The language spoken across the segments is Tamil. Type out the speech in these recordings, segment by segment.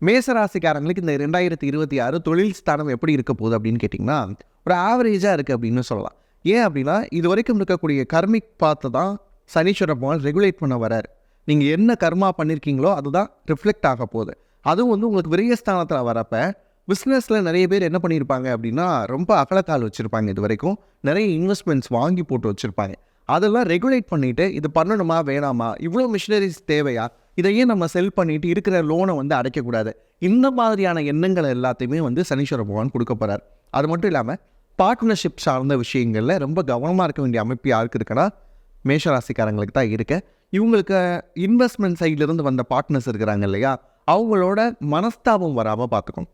மேசராசிக்காரங்களுக்கு இந்த 2026 தொழில் ஸ்தானம் எப்படி இருக்க போகுது அப்படின்னு கேட்டிங்கன்னா, ஒரு ஆவரேஜாக இருக்குது அப்படின்னு சொல்லலாம். ஏன் அப்படின்னா, இது வரைக்கும் இருக்கக்கூடிய கர்மிக் பாத்தை தான் சனீஸ்வர பகவான் ரெகுலேட் பண்ண வரார். நீங்கள் என்ன கர்மா பண்ணியிருக்கீங்களோ அதுதான் ரிஃப்ளெக்ட் ஆக போகுது. அதுவும் வந்து உங்களுக்கு விரயஸ்தானத்தில் வரப்போ பிஸ்னஸில் நிறைய பேர் என்ன பண்ணியிருப்பாங்க அப்படின்னா, ரொம்ப அகலக்கால் வச்சுருப்பாங்க. இது வரைக்கும் நிறைய இன்வெஸ்ட்மெண்ட்ஸ் வாங்கி போட்டு வச்சுருப்பாங்க. அதெல்லாம் ரெகுலேட் பண்ணிவிட்டு இது பண்ணணுமா வேணாமா, இவ்வளோ மிஷினரிஸ் தேவையா, இதையே நம்ம செல் பண்ணிவிட்டு இருக்கிற லோனை வந்து அடைக்கக்கூடாது, இந்த மாதிரியான எண்ணங்கள் எல்லாத்தையுமே வந்து சனீஸ்வர பகவான் கொடுக்க போகிறார். அது மட்டும் இல்லாமல் பார்ட்னர்ஷிப் சார்ந்த விஷயங்களில் ரொம்ப கவனமாக இருக்க வேண்டிய அமைப்பு யாருக்கு இருக்குன்னா, மேஷராசிக்காரங்களுக்கு தான் இருக்குது. இவங்களுக்கு இன்வெஸ்ட்மெண்ட் சைட்லேருந்து வந்த பார்ட்னர்ஸ் இருக்கிறாங்க இல்லையா, அவங்களோட மனஸ்தாபம் வராமல் பார்த்துக்கணும்.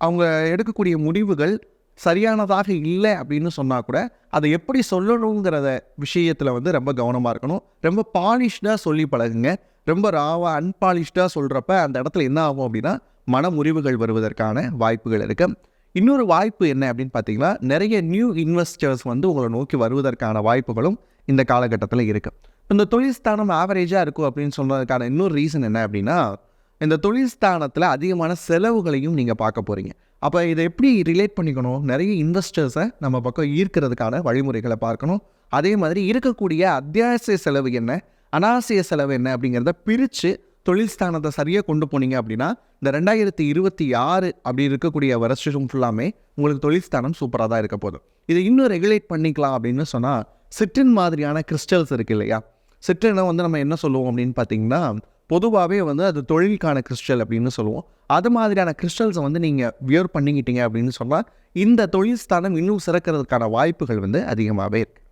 அவங்க எடுக்கக்கூடிய முடிவுகள் சரியானதாக இல்லை அப்படின்னு சொன்னால் கூட அதை எப்படி சொல்லணுங்கிறத விஷயத்தில் வந்து ரொம்ப கவனமாக இருக்கணும். ரொம்ப பாலிஷ்டாக சொல்லி பழகுங்க. ரொம்ப ராவாக அன்பாலிஷ்டாக சொல்கிறப்ப அந்த இடத்துல என்ன ஆகும் அப்படின்னா, மன முறிவுகள் வருவதற்கான வாய்ப்புகள் இருக்குது. இன்னொரு வாய்ப்பு என்ன அப்படின்னு பார்த்தீங்கன்னா, நிறைய நியூ இன்வெஸ்டர்ஸ் வந்து உங்களை நோக்கி வருவதற்கான வாய்ப்புகளும் இந்த காலகட்டத்தில் இருக்குது. இந்த தொழில் ஸ்தானம் ஆவரேஜாக இருக்கும் அப்படின்னு சொன்னதுக்கான இன்னொரு ரீசன் என்ன அப்படின்னா, இந்த தொழில் ஸ்தானத்தில் அதிகமான செலவுகளையும் நீங்கள் பார்க்க போகிறீங்க. அப்போ இதை எப்படி ரிலேட் பண்ணிக்கணும், நிறைய இன்வெஸ்டர்ஸை நம்ம பக்கம் ஈர்க்கிறதுக்கான வழிமுறைகளை பார்க்கணும். அதே மாதிரி இருக்கக்கூடிய அத்தியாவசிய செலவு என்ன, அனாவசிய செலவு என்ன அப்படிங்கிறத பிரித்து தொழில் ஸ்தானத்தை சரியாக கொண்டு போனீங்க அப்படின்னா, இந்த 2026 அப்படி இருக்கக்கூடிய வருஷம் ஃபுல்லாமே உங்களுக்கு தொழில் ஸ்தானம் சூப்பராக தான் இருக்க போதும். இதை இன்னும் ரெகுலேட் பண்ணிக்கலாம் அப்படின்னு சொன்னால், சிட்ரின் மாதிரியான கிறிஸ்டல்ஸ் இருக்குது இல்லையா, சிட்ரினை வந்து நம்ம என்ன சொல்லுவோம் அப்படின்னு பார்த்தீங்கன்னா, பொதுவாகவே வந்து அது தொழிலுக்கான கிறிஸ்டல் அப்படின்னு சொல்லுவோம். அது மாதிரியான கிறிஸ்டல்ஸை வந்து நீங்கள் வியர் பண்ணிக்கிட்டீங்க அப்படின்னு சொன்னால், இந்த தொழில் ஸ்தானம் இன்னும் சிறக்கிறதுக்கான வாய்ப்புகள் வந்து அதிகமாகவே இருக்குது.